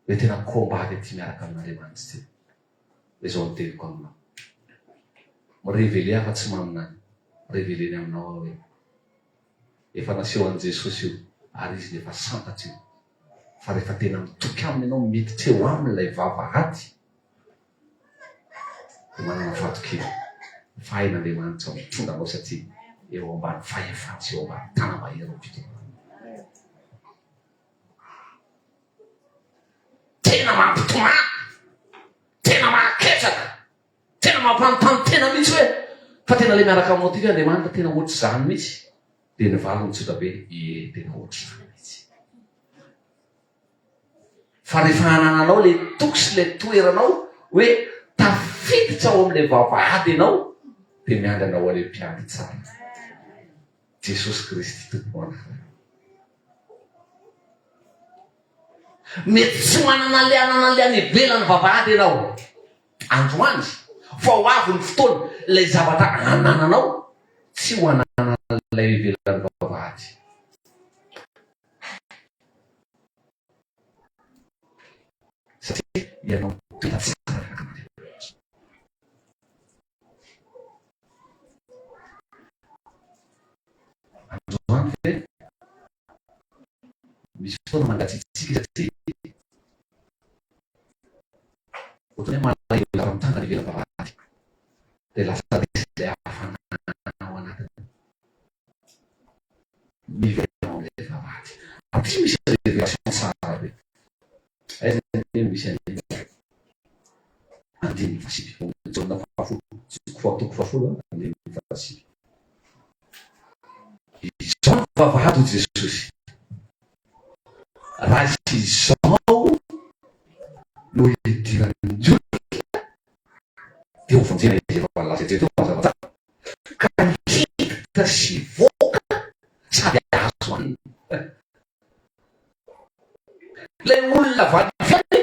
hoe tena komba ty miaraka amin'Andriamanitra ty. Le zao niteniko aminao mirevele afa tsy maminany reveleny aminao hoe efa naseho an' Jesosy io ary izy nefa santatra io fa rehefa tena mitoky aminy ianao miditra eo amin'ilay vavahady de manana fatokely fahain'Andriamanitra mitondra anao satria eo ambany fahefatsy eo ambany tanam-bahiro tena mampitomany tena mahaketsaka tena mampanontany tena mihitsy hoe fa tena le miaraka aminao ty hoe Andriamanitra tena ohatry zany mihitsy de ny valo mitsotra be tena ohatry zany mihitsy. Fa rehefa anananao le tokosy le toeranao hoe tafiditra ao am'le vavahady ianao de miandry anao ale mpiady tsara Jesosy Kristy tompo anankiray. Mety tsy manana le anana le any ivelany vavahady ianao androany fa ho avy ny fotoana le zavatra anananao tsy ho anana le ivelany vavahady. Satria ianao tena tsara androany fe misy fotoana mangatsitsika satria ohatrany hoe malaelo zara mitanga ny ivelany vavahady de lasa resy le hafanana ao anatiny mivelao am'le vavahady ary tsy misy révélation tsara be aiza misy andiny fasipy jona fahafolo toko fahafolo andiny fasipy izao vavahady ho Jesosy raha izao no hidirany olona de ho vonjena izy efa malaza teo mazava ka hita sy voaka sady azo aniny lay olona valifiany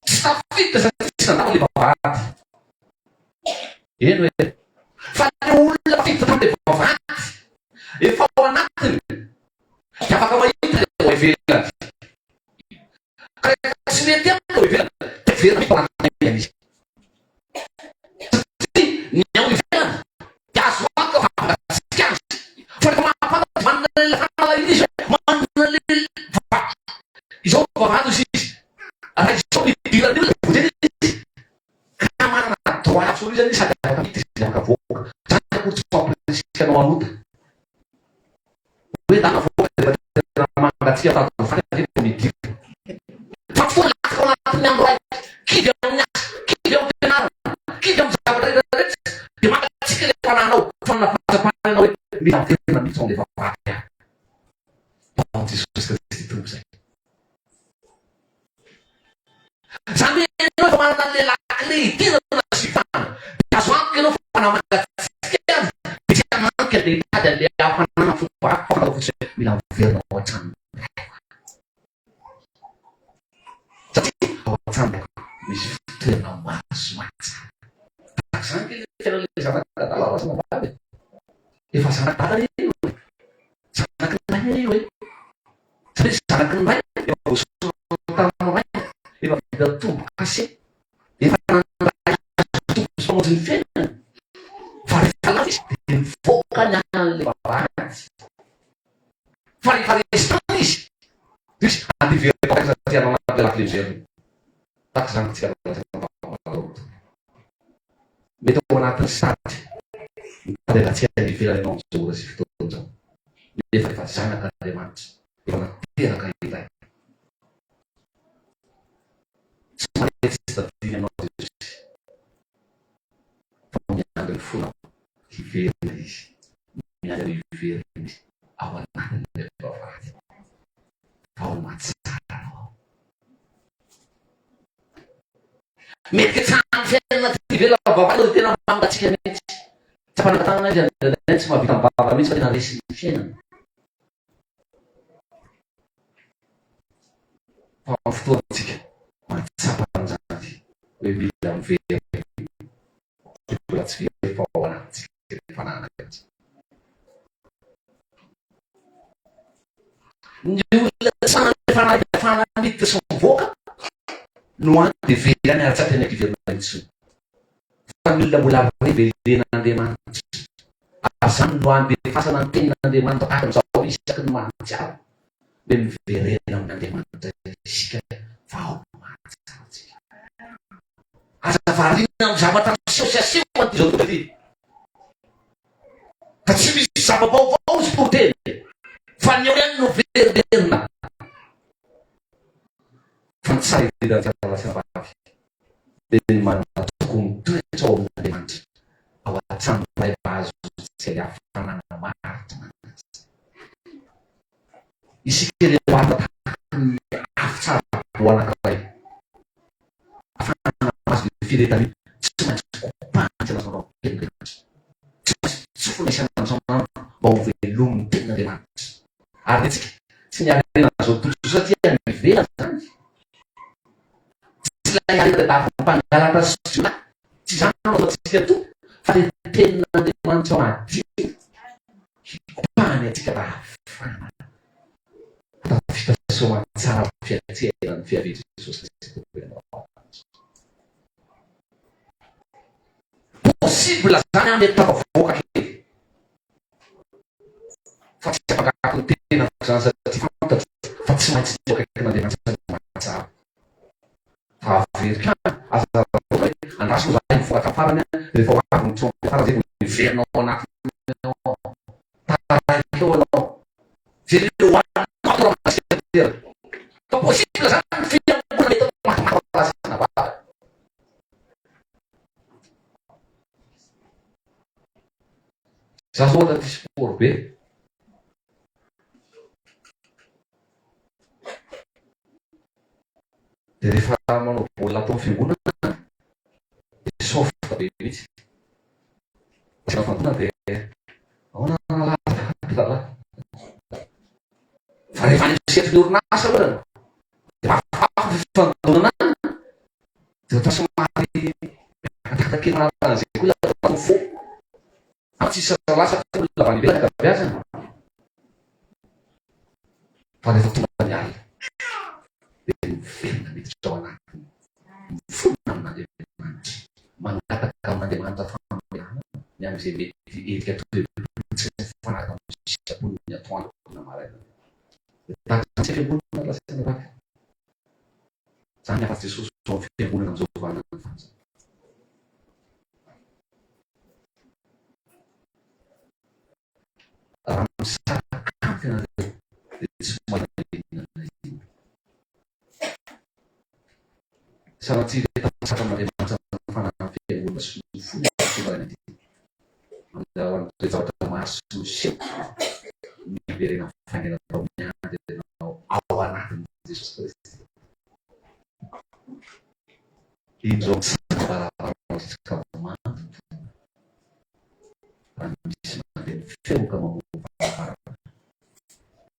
tsy tafiditra satria tsy nandao le vavahady eno hoe fa le olona tafiditra tam'le vavahady efa ao anatiny de afaka mahita le ao ivelany eritrerety aminy ivelany de very mipananany izy ny ao ivelany de azo anka fangatsika azy fa rehefa mahampana manana le fanala izy manana le izao vavahado izy raha izao midirany io le voateny izy ka manana droit so izy sady afaka mity izy afaka voaka zany akory tsy fampirisika anao anota hoe dana voaka de mangatsika fataofana de midira fa foana lataka ao anatin'ny andro raiky kivy amin'ny asa kivy amin'ny fianarana kivy amin'ny zavatra rehetrarehetra de mangatsika le fananao fanapatsapananao hoe mila tena mihitsy ao le vavahady a bao jesosy kristy tompo zay zany hoe enao efa manana le lakle idirana sifana de azo anky anao fanamangatsika azy de tsy amanky le tady ale afanana fomba afanao fotsy mila miverina ao an-trano satria ao an-trano misy fitoerana maso matsara tak zany ke le fiaina le zanakadala rasana vavy efa zanakadala io zanaky ny maina io hoe satria zanaky ny maina efa voasotanana maina efa vita tombo kase efa nanray tombo famonjy ny fiainany fa rehefa lava izy de mivoaka ny an'le vavahady fa rehefa resitana izy izy andiverina satria anao anaty le lakle miveriny tak zany tsika mety ao anatin'ny sady mitandelatsika ivelany anao am'zao rasy fotoana zao nefa efa zanaka andriamanitra efa nateraka ilay tsy maretsy tsy tadiny anao jesosy fa miandry ny fonao hiverina izy miandry hiverina izy ao anatin'le vavahady fa ao matsara anao mety tsamy fiainana ty ivelana vavahady tena mangatsika mihitsy tsy afanagatanana izy andreny tsy mahavita mibava mihitsy fa tena resin'ny fiainana fa amin'ny fotoanatsika matsapanjany hoe mila miverina de mbola tsy very fa ao anatsika fananaka azy ny olona tsana fanamity sy mivoaka no any de very any aratsaka tena kiverina itsy fa ny olona mbola revelen'andriamanitra azany no any de fasana ny tenin'andriamanitra tahaka n'izao isaky ny mahatsiaro de miverena amin'andriamanitra isika fa ao mahatsaratsika aza varina amin'ny zavatra misehoseaseho anty zao toka ty ka tsy misy zava-baovao izy porteny fa ny eo ihany no veriverina fa ny tsara iverantsarasina vavy de ny manana tokony toetra ao amin'andriamanitra ao an-trano ray azo tsy afanana maritra isika le vata tahaka ny afitsara ho anankiray afanana azo le firetany tsy maintsy kopantsy anasanao tenandriamanitra tsy maintsy tsofona isan'androsanandro mba ho velomin'ny tenandriamanitra ary itsika tsy niarena zao tontolo satria nivela zany tsy lay arena da mpangalatra sotsona tsy zany anaovatsika to fa le tenin'andriamanitra madio hikopany atsika raha fana fitasomatsara fiatsenany fiavy jesosy possible zany a mety tafavoaka kely fa tsy afaka ny tena zany satria fantatro fa tsy maintsy teo akaikin'andriamanitra matsara fa avery ka aza hoe andraso zay mivoaka farany a rehefa hoavy ny tsombo farany zay miverinao anatinao taraikeo anao veleo anao fa possible zany fiambona mety mahamahalasana vava za zao ohatra ty sport be de rehefa manao baolina atao fiangonana de sofoka be mihitsy tsy nafandona de ahoana nalala fa rehefa nisetry ny orinasa ohatany de mafafafy fifandonana de ohatra somary miakatakely manarana zay koa atao fo am tsisy lasa olona avy ivelany kabeazany fa rehefa tonga ny alina de miverina miditra ao anatiny fonona amin'Andriamanitra, mangataka amin'Andriamanitra fanomezana ny amin'izay mety endrika toy-tsy fanaraka amin'ny sisapon'ny atoandro na maraina. Tahaka tsy fiangonana lasana raha zany afa-tsy Jesosy ao amin'ny fiangonana amin'izao vanana faza. Raha misaraka ianareo dia tsy manana sanatsika tasaka amin'Andriamanitra ny fananana fiangonana sy ny fony fiangonana ity. Ao amin'ny zavatra maro sy miseho miverena fainganao miandrinao ao anatin'i Jesosy Kristy. Indro tsaka mando raha misy mandeha feoka mamoa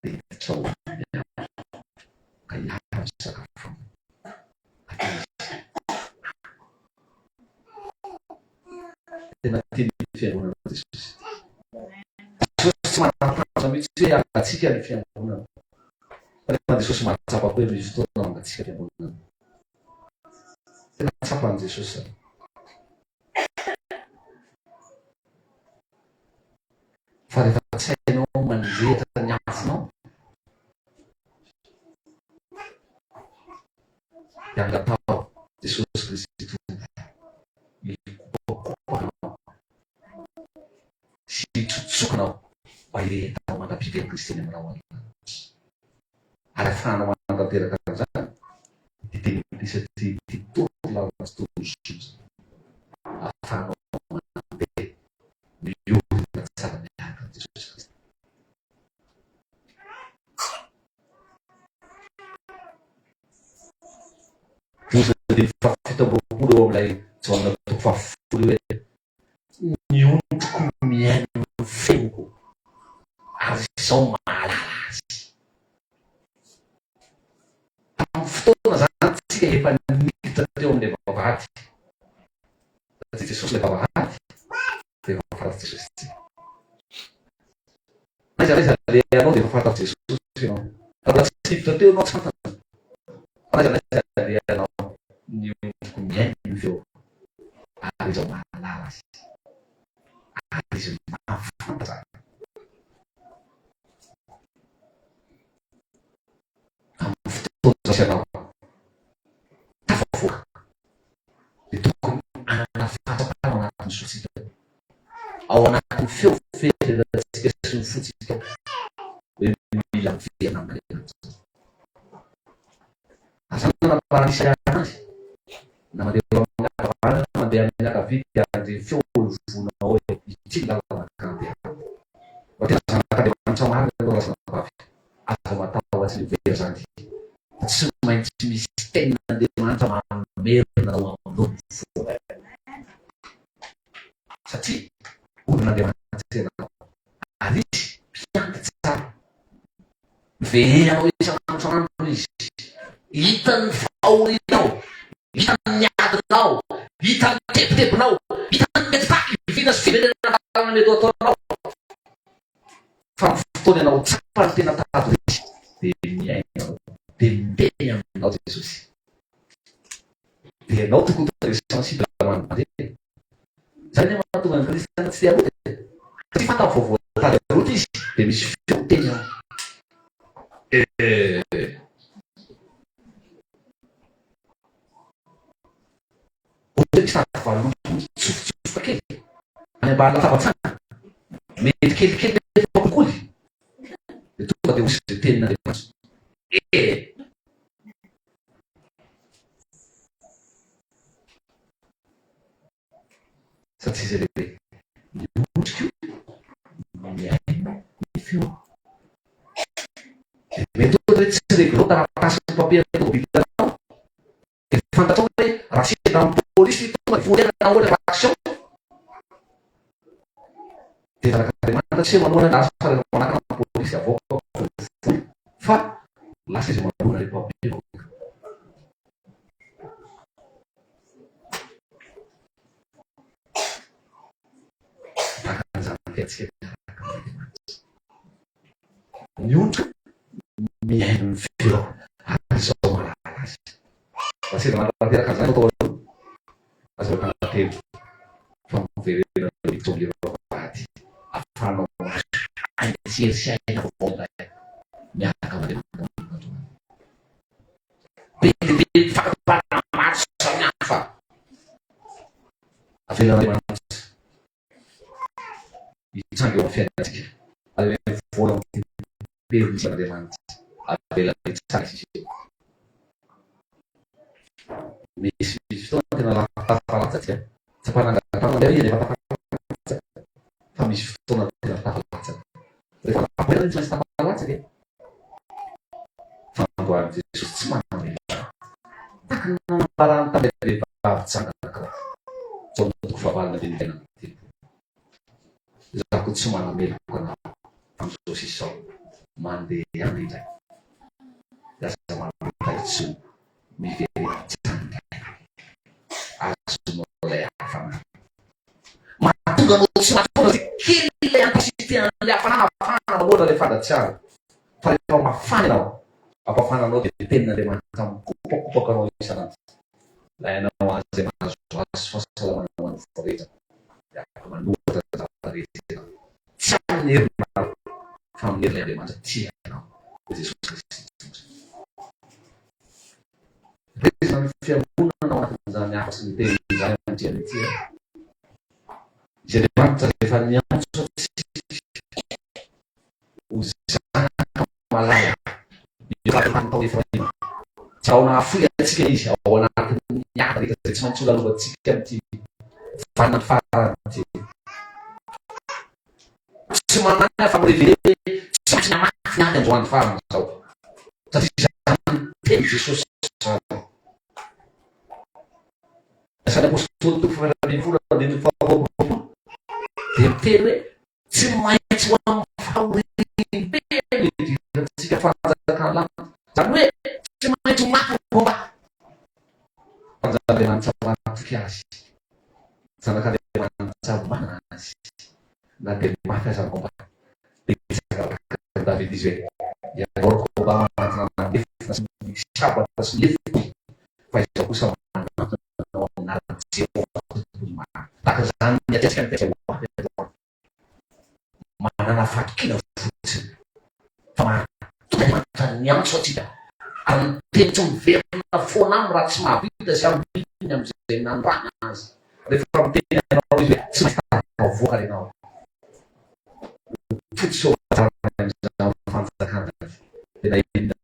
dia trao ka hiara misakafo tena tiany fiangonana Jesosy. Jesosy tsy manana mihitsy hoe angatsika ny fiangonana. Rehefa Jesosy mahatsapa hoe misy fotoana mangatsika fiangonana. Tena tsapany Jesosy. Fa rehefa tsy hainao manjehatra ny afonao dia angatao Jesosy Kristy tompo hikopakopanao sy hitsotsokanao mba hirehetanao mandrapiteny Kristy eny aminao alina. Ary ahafahanao mantanteraka an'izany dia teny satria ty tory sy tory soza ahafahanao mandeha miorina tsara miaraka amin'i Jesosy Kristy. Dia fafito amboroapolo eo amin'ilay jaona toko fafolo hoe ny ondriko miaino ny feniko ary izao mahalala azy. Amin'ny fotoana zany tsika efa niditra teo amin'ilay vavahady. Satria Jesosy ilay vavahady dia efa fantatry Jesosy tsika. Naiza le anao dia efa fantatry Jesosy ianao. Raha tsy hiditra teo ianao tsy fantatra. Fa naiza le anao ny ondriko miaino ny feo ary izao mahalala azy. Ary izy mahafantatra. Amin'ny fotoana zasy ianao tafavoaka dia tokony anana fahatsapana ao anatin'ny sotsika, ao anatin'ny feo fehezantsika sy ny fotsika hoe mila miverina amin'Andriamanitra. Azany nanamparana Isaia azy na mandeha amin'ny ankavanana na mandeha amin'ny ankavia dia an'ireny feo vonao hoe ity ny lalana andehanana. Fa tena zanak'Andriamanitra marina ianao razanavavy, azo matahotra ny vera zany. Tsy maintsy misy tenin'Andriamanitra mamerina ao amin'ny fo. Satria olon'Andriamanitra ianao ary izy mpiandry tsara. Miverenao isan'andro izy. Hitany vahorinao, hitany miadinao, hitany tebotebonao, hitany mety taky vina sy fiverenana lalana mety ataonao. Fa amin'ny fotoana ianao tsapa ny tena tady izy dia miainao dia miteny aminao Jesosy. Dia ianao tokony sensible mandeha. Zany ny mahatonga ny kristiana tsy arota. Satria fantany voavoatady arota izy dia misy feo teny ao. Ohatra misy tadivaloko tsofotsofoka kely any ambany latabatsana mety kelikely rehefa kokoly dia tonga dia misy izay tenin'Andriamanitra. Satria izay lehibe ny ondriko miaino ny feo. Mety ohatra hoe tsy reglao taratasy ny papier tôbilanao dia fantatrao hoe raha sendra amin'ny pôlisy tonga dia voaterana ohatra action dia zanak'Andriamanitra tsy hoe manoana ny azo fa manakana amin'ny pôlisy avoaka voly fa lasa izy manoana ilay papier. Ny ondriko miaino ny feo ary izao mahalala azy. sila manatira sa totoo. Asal kanatin from very early party. Afano ang siya na po tayo. Niya ka din mo. Big fa pa mas sa fa. Afila naman. Isang yung fiyatik. Alam mo follow page sa naman. Afila sa siya. Miss ito na nakakapalata siya. Sa panangatang dari dia nakakapalata. Kami ito na nakakapalata. Pero apa yang jelas nakakapalata dia? Fangguan Jesus semangat. Takkan parang tabi di sa nakaka. Contoh fabal na din din. Zakut semangat mil ko na ang sosiso mande yang ini. Dasa semangat tayo su mikir mulai apa? Matu gak semua kiri yang positif yang apa boleh levar car. Fare uma fana apa fana no di penna de macam kupo kalau sana. Lain nama mas selama nama favorit. Ya kaman dua dari itu. Sanir family de macam tia. Itu susah. Reason fia una no zanya possibilité zanya tia. Jadi mantap defannya usana malaya. Dia mantap defannya. Jauh nafu ya sikit isya. Wana nyata di kesempatan sudah buat sikit di fana fara di. Semangatnya family dia semangatnya dan jualan farm so. Tapi jangan Jesus. Saya pus tutup pada di pulau di Papua. Tempere semua uang favorit di jika fasa kalah. Tapi semua cuma bomba. Pada dengan cara kias. Sana kan dengan cara nasi. Nanti mata sama bomba. Bisa David dizer. Ya agora Obama na siapa taslim. Faz fokus sama tak kesan ya kan kecewa mana nafaki na futi sama tuh yang so tidak ang tension ver na fonam ratsma vida siya binyam senan panas reform tin na always semesta provoca de não tudo so para na fansa kan e daí da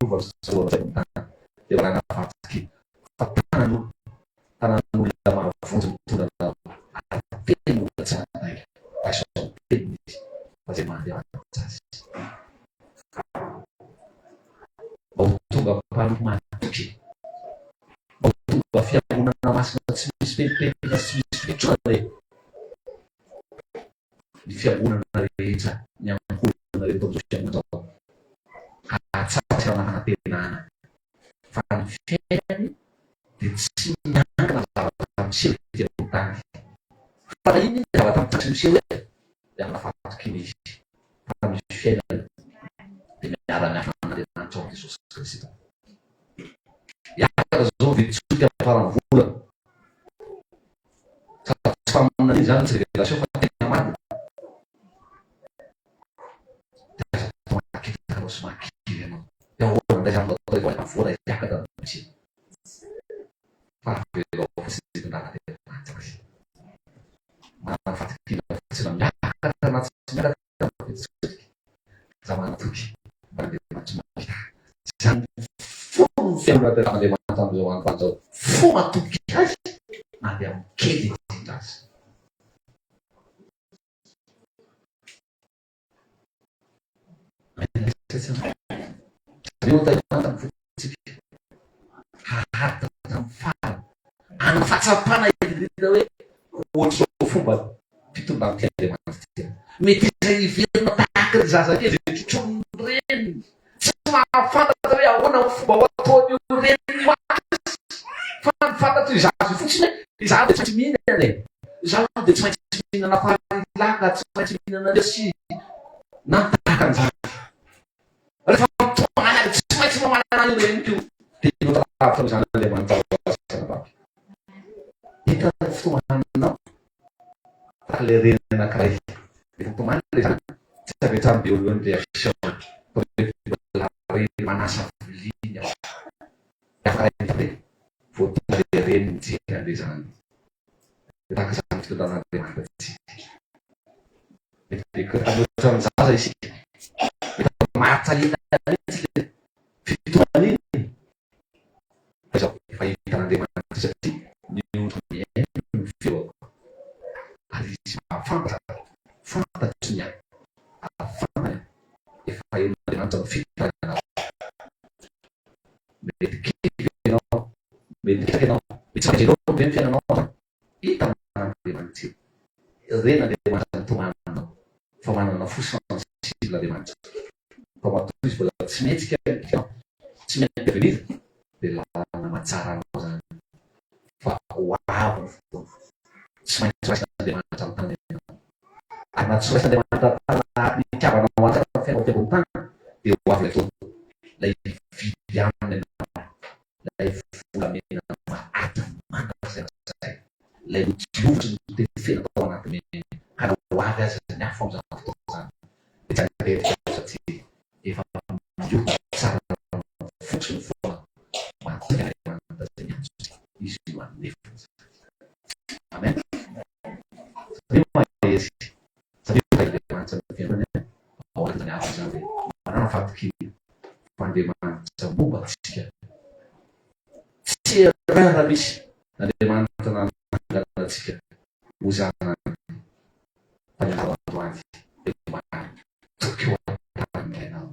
luva so da de lá na faki fatana no lama fundo tudo da tem muita sangue acho que fazer mais de Botuga para uma aqui Botuga fia una na máscara spirituale di fia una na reza yang kuna na todo chama a tsatsa na hatina fan fere di sini na tamsil di utang pada ini dapat tamsil yang dapat kini fan fere di arana di nancong Yesus Kristus ya resolve tudo para vula sama na jalan segala sesuatu yang mana kita harus makin yang orang dah jangan betul buat fura ya kada sih Pak itu ofisi tentang itu macam sih manfaat kita sedang ya karena sebenarnya zaman itu bagi macam jangan yang berada di macam zaman panjang fuma tu kias ada yang kiri tindas Dia tadi mantan fuci harta tanfal ang fatsapana idewe wonso fumba itu bangke de mastia meti sai vendo takar jasa ke chundren sama fata tabe ona fumba wato ren fan fata tu jasa fuci ne jasa de mina ne jasa de mina na fala laga mina na desi na takar jasa semua mana itu tidak terlalu sana dia mantap le reny anankiray efa tomany le zany tsy avetrany be oloany le action manasa viliny ao afaray voatina le reny mijery an'le zany tahaka zany fitondran'Andriamanitra anoatra ny zaza isika mahatsaliana mihitsy le fitonan'iny zao efa hitan'Andriamanitra satria niondro miaino ny feoko ary izy fantatry ny afana efa hain'Andriamanitra ny fitonanao mety kely ianao mety kitaka ianao mety tsy mahajelao be ny fiainanao hitan'Andriamanitra reny Andriamanitra ny tomananao fa manana fo sensible Andriamanitra fa matoa izy mbola tsy mihetsika tsy maintsy venir de lalana matsara anao zany fa ho avy tsy maintsy raisy Andriamanitra amin'ny tany ary na tsy raisy Andriamanitra tany itiavanao azy fa fiainao tiavony tany de ho avy lay vidy aminy ianao lay volamena mahata manasay lay diovitry ny tefena tao anatiny ka na ho avy azy ny afo am'zany fotoana zany de tsy atetika satria efa mio tsara fotsiny foana mahatika Andriamanitra zay miantso izy io anefa amen satria mahezy satria Andriamanitra ny fiainana ao anatiny afo zany manana fatikiny fa Andriamanitra momba tsika tsy rara misy Andriamanitra nananganatsika ho zanany fa niaroandroany de tokyo andainao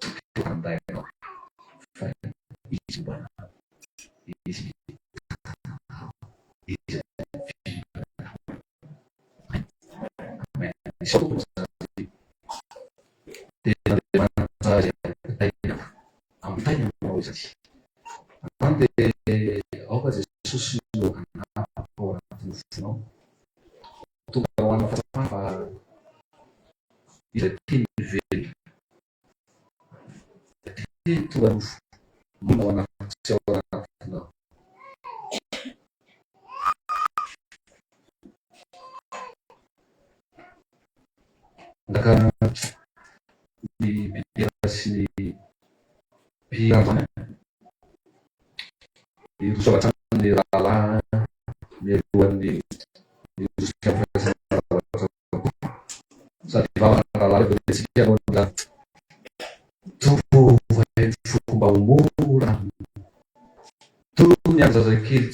tokyo andainao fa izy mbana izy izy amen isy tokony zany de Andriamanitra azy amin'ny tainanao izy zany de aoka Jesosy no anapa ao anatiny fonao tonga ho anao fahasafa fa izay teny velona teny tonga nofo manao anatitsy ao anatinao ndaka ny bibera sy ny mpiandrony irosavatran'ny rahalahy mialohan'ny sady vavana rahalahy tsika anao la tovainy fomba homora tony any zazakely